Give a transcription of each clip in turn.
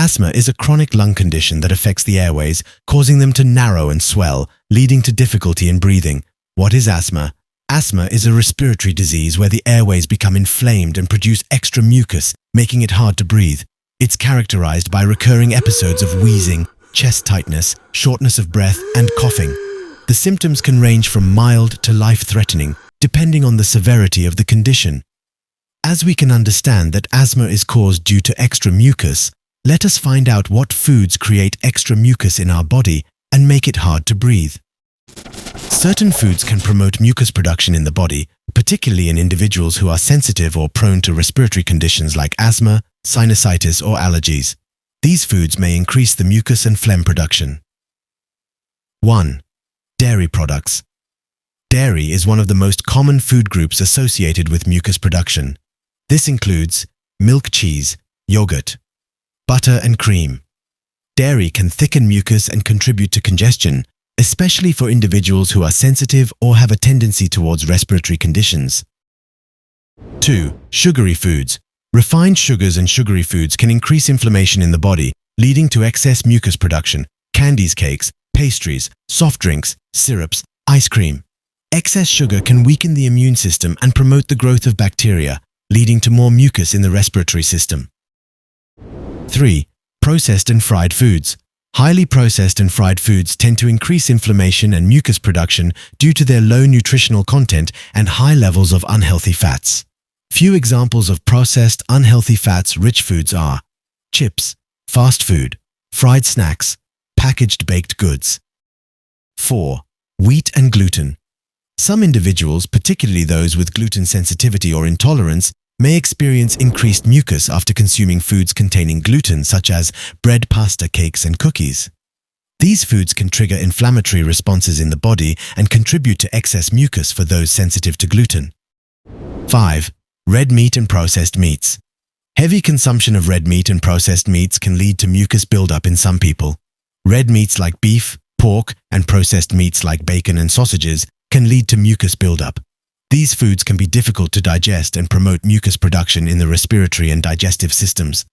Asthma is a chronic lung condition that affects the airways, causing them to narrow and swell, leading to difficulty in breathing. What is asthma? Asthma is a respiratory disease where the airways become inflamed and produce extra mucus, making it hard to breathe. It's characterized by recurring episodes of wheezing, chest tightness, shortness of breath, and coughing. The symptoms can range from mild to life-threatening, depending on the severity of the condition. As we can understand that asthma is caused due to extra mucus, let us find out what foods create extra mucus in our body and make it hard to breathe. Certain foods can promote mucus production in the body, particularly in individuals who are sensitive or prone to respiratory conditions like asthma, sinusitis, or allergies. These foods may increase the mucus and phlegm production. 1. Dairy products. Dairy is one of the most common food groups associated with mucus production. This includes milk, cheese, yogurt, butter, and cream. Dairy can thicken mucus and contribute to congestion, especially for individuals who are sensitive or have a tendency towards respiratory conditions. 2. Sugary foods. Refined sugars and sugary foods can increase inflammation in the body, leading to excess mucus production. Candies, cakes, pastries, soft drinks, syrups, ice cream. Excess sugar can weaken the immune system and promote the growth of bacteria, leading to more mucus in the respiratory system. 3. Processed and fried foods. Highly processed and fried foods tend to increase inflammation and mucus production due to their low nutritional content and high levels of unhealthy fats. Few examples of processed, unhealthy fats-rich foods are chips, fast food, fried snacks, packaged baked goods. 4. Wheat and gluten. Some individuals, particularly those with gluten sensitivity or intolerance, may experience increased mucus after consuming foods containing gluten such as bread, pasta, cakes, and cookies. These foods can trigger inflammatory responses in the body and contribute to excess mucus for those sensitive to gluten. 5. Red meat and processed meats. Heavy consumption of red meat and processed meats can lead to mucus buildup in some people. Red meats like beef, pork, and processed meats like bacon and sausages can lead to mucus buildup. These foods can be difficult to digest and promote mucus production in the respiratory and digestive systems.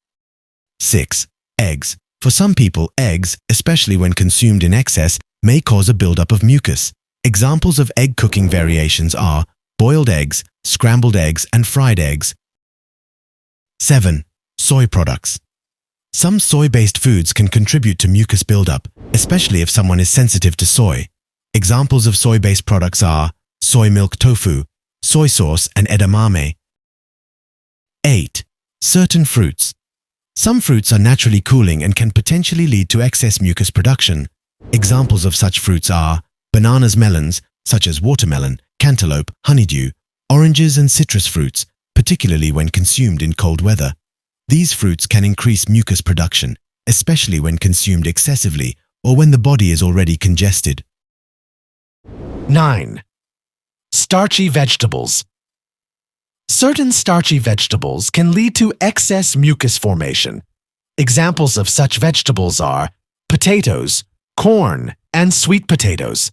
6. Eggs. For some people, eggs, especially when consumed in excess, may cause a buildup of mucus. Examples of egg cooking variations are boiled eggs, scrambled eggs, and fried eggs. 7. Soy products. Some soy-based foods can contribute to mucus buildup, especially if someone is sensitive to soy. Examples of soy-based products are soy milk tofu, soy sauce, and edamame. 8. Certain fruits. Some fruits are naturally cooling and can potentially lead to excess mucus production. Examples of such fruits are bananas, melons, such as watermelon, cantaloupe, honeydew, oranges, and citrus fruits, particularly when consumed in cold weather. These fruits can increase mucus production, especially when consumed excessively or when the body is already congested. 9. Starchy vegetables. Certain starchy vegetables can lead to excess mucus formation. Examples of such vegetables are potatoes, corn, and sweet potatoes.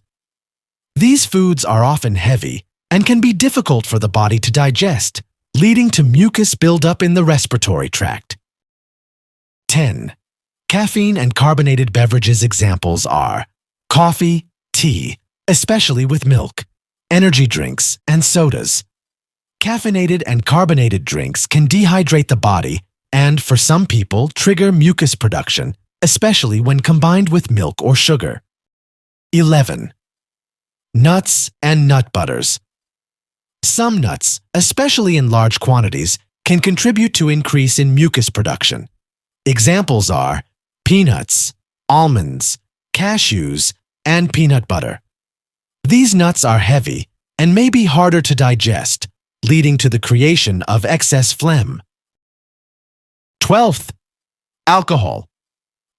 These foods are often heavy and can be difficult for the body to digest, leading to mucus buildup in the respiratory tract. 10. Caffeine and carbonated beverages examples are coffee, tea, especially with milk, energy drinks, and sodas. Caffeinated and carbonated drinks can dehydrate the body and, for some people, trigger mucus production, especially when combined with milk or sugar. 11. Nuts and nut butters. Some nuts, especially in large quantities, can contribute to increase in mucus production. Examples are peanuts, almonds, cashews, and peanut butter. These nuts are heavy and may be harder to digest, leading to the creation of excess phlegm. 12th. Alcohol.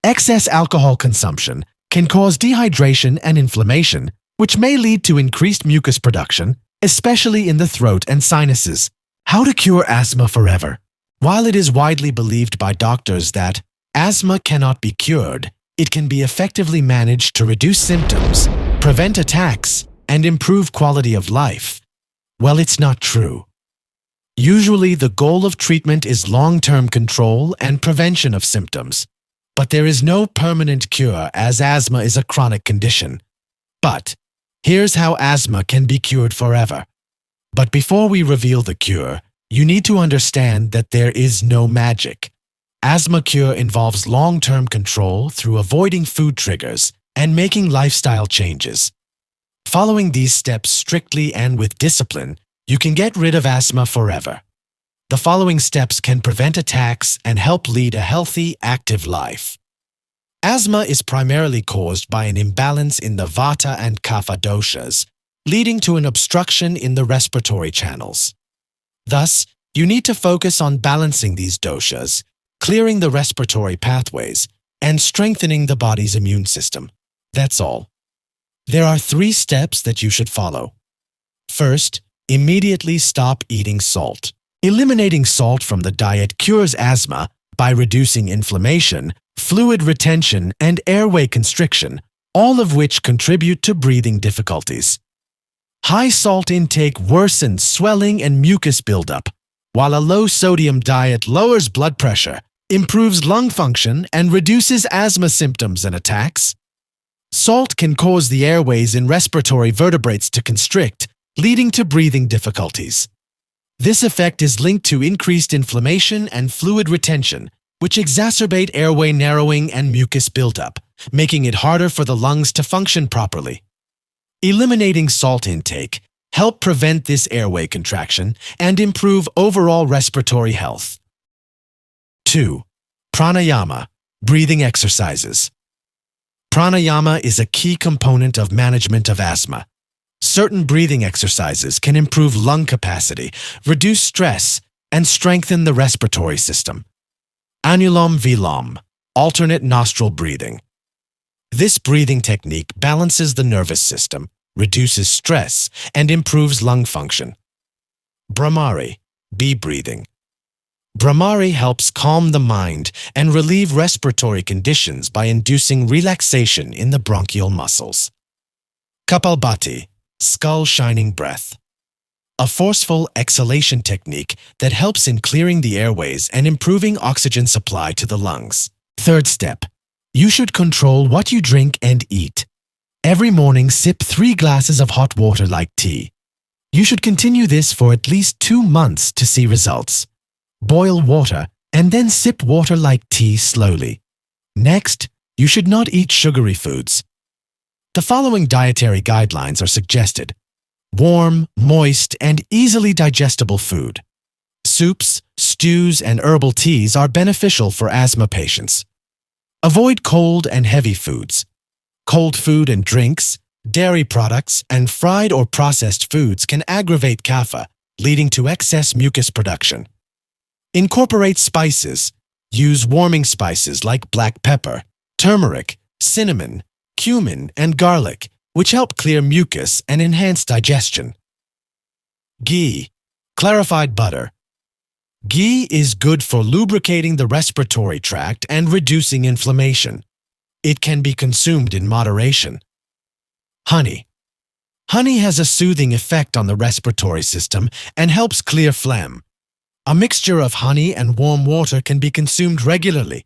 Excess alcohol consumption can cause dehydration and inflammation, which may lead to increased mucus production, especially in the throat and sinuses. How to cure asthma forever? While it is widely believed by doctors that asthma cannot be cured, it can be effectively managed to reduce symptoms, prevent attacks, and improve quality of life. Well, it's not true. Usually, the goal of treatment is long-term control and prevention of symptoms. But there is no permanent cure, as asthma is a chronic condition. But here's how asthma can be cured forever. But before we reveal the cure, you need to understand that there is no magic. Asthma cure involves long-term control through avoiding food triggers and making lifestyle changes. Following these steps strictly and with discipline, you can get rid of asthma forever. The following steps can prevent attacks and help lead a healthy, active life. Asthma is primarily caused by an imbalance in the Vata and Kapha doshas, leading to an obstruction in the respiratory channels. Thus, you need to focus on balancing these doshas, clearing the respiratory pathways, and strengthening the body's immune system. That's all. There are 3 steps that you should follow. First, immediately stop eating salt. Eliminating salt from the diet cures asthma by reducing inflammation, fluid retention, and airway constriction, all of which contribute to breathing difficulties. High salt intake worsens swelling and mucus buildup, while a low-sodium diet lowers blood pressure, improves lung function, and reduces asthma symptoms and attacks. Salt can cause the airways in respiratory vertebrates to constrict, leading to breathing difficulties. This effect is linked to increased inflammation and fluid retention, which exacerbate airway narrowing and mucus buildup, making it harder for the lungs to function properly. Eliminating salt intake helps prevent this airway contraction and improve overall respiratory health. 2. Pranayama, breathing exercises. Pranayama is a key component of management of asthma. Certain breathing exercises can improve lung capacity, reduce stress, and strengthen the respiratory system. Anulom Vilom, alternate nostril breathing. This breathing technique balances the nervous system, reduces stress, and improves lung function. Bhramari, bee breathing. Bhramari helps calm the mind and relieve respiratory conditions by inducing relaxation in the bronchial muscles. Kapalbhati, skull shining breath. A forceful exhalation technique that helps in clearing the airways and improving oxygen supply to the lungs. 3rd step. You should control what you drink and eat. Every morning, sip 3 glasses of hot water like tea. You should continue this for at least 2 months to see results. Boil water and then sip water like tea slowly. Next, you should not eat sugary foods. The following dietary guidelines are suggested. Warm, moist, and easily digestible food. Soups, stews, and herbal teas are beneficial for asthma patients. Avoid cold and heavy foods. Cold food and drinks, dairy products, and fried or processed foods can aggravate kapha, leading to excess mucus production. Incorporate spices. Use warming spices like black pepper, turmeric, cinnamon, cumin, and garlic, which help clear mucus and enhance digestion. Ghee, clarified butter. Ghee is good for lubricating the respiratory tract and reducing inflammation. It can be consumed in moderation. Honey. Honey has a soothing effect on the respiratory system and helps clear phlegm. A mixture of honey and warm water can be consumed regularly.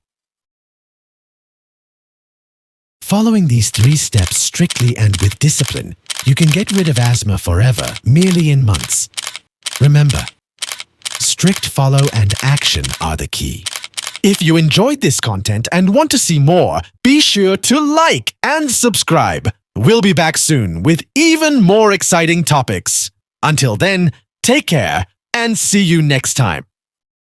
Following these 3 steps strictly and with discipline, you can get rid of asthma forever, merely in months. Remember, strict follow and action are the key. If you enjoyed this content and want to see more, be sure to like and subscribe. We'll be back soon with even more exciting topics. Until then, take care and see you next time.